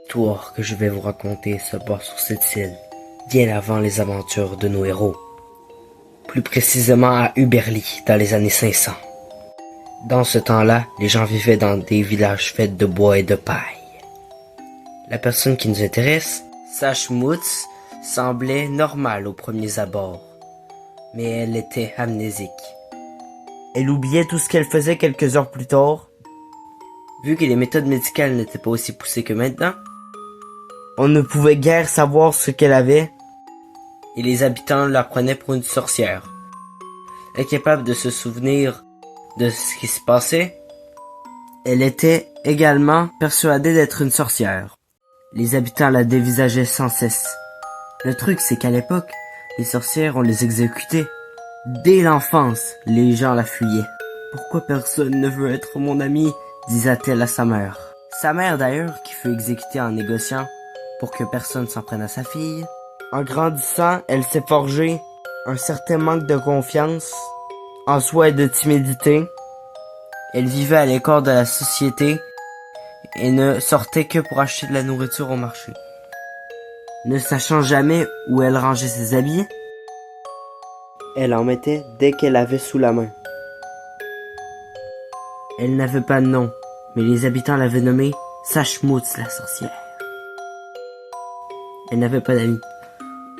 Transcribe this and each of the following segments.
L'histoire que je vais vous raconter se passe sur cette île, bien avant les aventures de nos héros. Plus précisément à Uberli, dans les années 500. Dans ce temps-là, les gens vivaient dans des villages faits de bois et de paille. La personne qui nous intéresse, Sachmutz, semblait normale aux premiers abords, mais elle était amnésique. Elle oubliait tout ce qu'elle faisait quelques heures plus tard. Vu que les méthodes médicales n'étaient pas aussi poussées que maintenant, on ne pouvait guère savoir ce qu'elle avait, et les habitants la prenaient pour une sorcière. Incapable de se souvenir de ce qui se passait, elle était également persuadée d'être une sorcière. Les habitants la dévisageaient sans cesse. Le truc, c'est qu'à l'époque, les sorcières, on les exécutait. Dès l'enfance, les gens la fuyaient. « Pourquoi personne ne veut être mon ami ?» disait-elle à sa mère. Sa mère d'ailleurs, qui fut exécutée en négociant pour que personne s'en prenne à sa fille. En grandissant, elle s'est forgé un certain manque de confiance en soi et de timidité. Elle vivait à l'écart de la société et ne sortait que pour acheter de la nourriture au marché. Ne sachant jamais où elle rangeait ses habits, elle en mettait dès qu'elle avait sous la main. Elle n'avait pas de nom, mais les habitants l'avaient nommée Sachmutz la sorcière. Elle n'avait pas d'amis.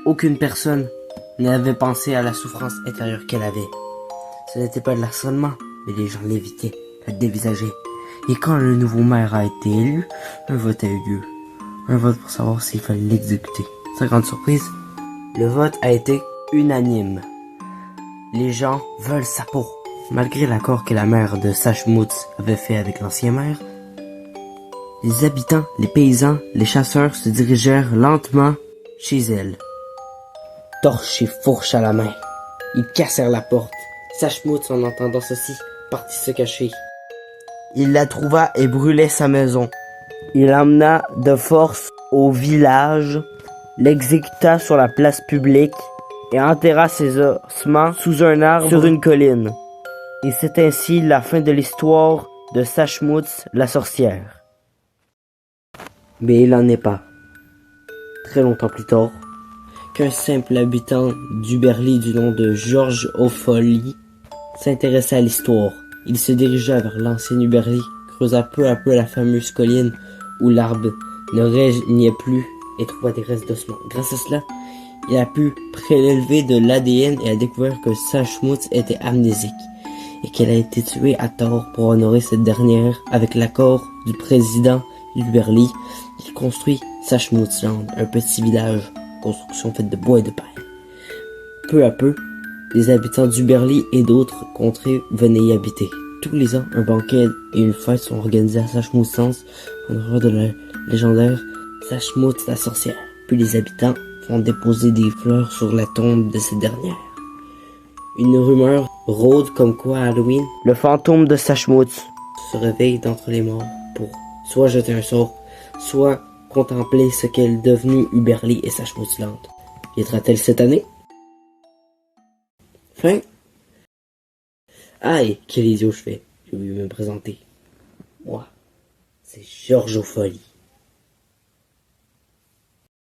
Aucune personne n'avait pensé à la souffrance intérieure qu'elle avait. Ce n'était pas de l'harcèlement, mais les gens l'évitaient, la dévisageaient. Et quand le nouveau maire a été élu, un vote a eu lieu. Un vote pour savoir s'il fallait l'exécuter. Sans grande surprise, le vote a été unanime. Les gens veulent sa peau. Malgré l'accord que la mère de Sachmutz avait fait avec l'ancien maire, les habitants, les paysans, les chasseurs se dirigèrent lentement chez elle. Torche et fourche à la main. Ils cassèrent la porte. Sachmutz, en entendant ceci, partit se cacher. Il la trouva et brûlait sa maison. Il l'emmena de force au village, l'exécuta sur la place publique et enterra ses ossements sous un arbre sur une colline. Et c'est ainsi la fin de l'histoire de Sachmutz la sorcière. Mais il n'en est pas. Très longtemps plus tard, qu'un simple habitant d'Uberli du nom de Georges O'Foley s'intéressait à l'histoire. Il se dirigea vers l'ancienne Uberli, creusa peu à peu la fameuse colline où l'arbre ne régnait plus et trouva des restes d'ossements. Grâce à cela, il a pu prélever de l'ADN et a découvert que Sachmutz était amnésique et qu'elle a été tuée à tort. Pour honorer cette dernière, avec l'accord du président d'Uberli, il construit Sachmutzland, un petit village, construction faite de bois et de paille. Peu à peu, les habitants d'Uberli et d'autres contrées venaient y habiter. Tous les ans, un banquet et une fête sont organisés à Sachmutzland en honneur de la légendaire Sachmutz la sorcière. Puis les habitants font déposer des fleurs sur la tombe de cette dernière. Une rumeur rôde comme quoi à Halloween, le fantôme de Sachmutz se réveille d'entre les morts pour soit jeter un sort, soit contempler ce qu'est devenu Uberli et Sachmutzland. Viendra-t-elle cette année? Fin. Aïe, quel idiot je fais. J'ai oublié de me présenter. Moi, c'est Georges O'Foley.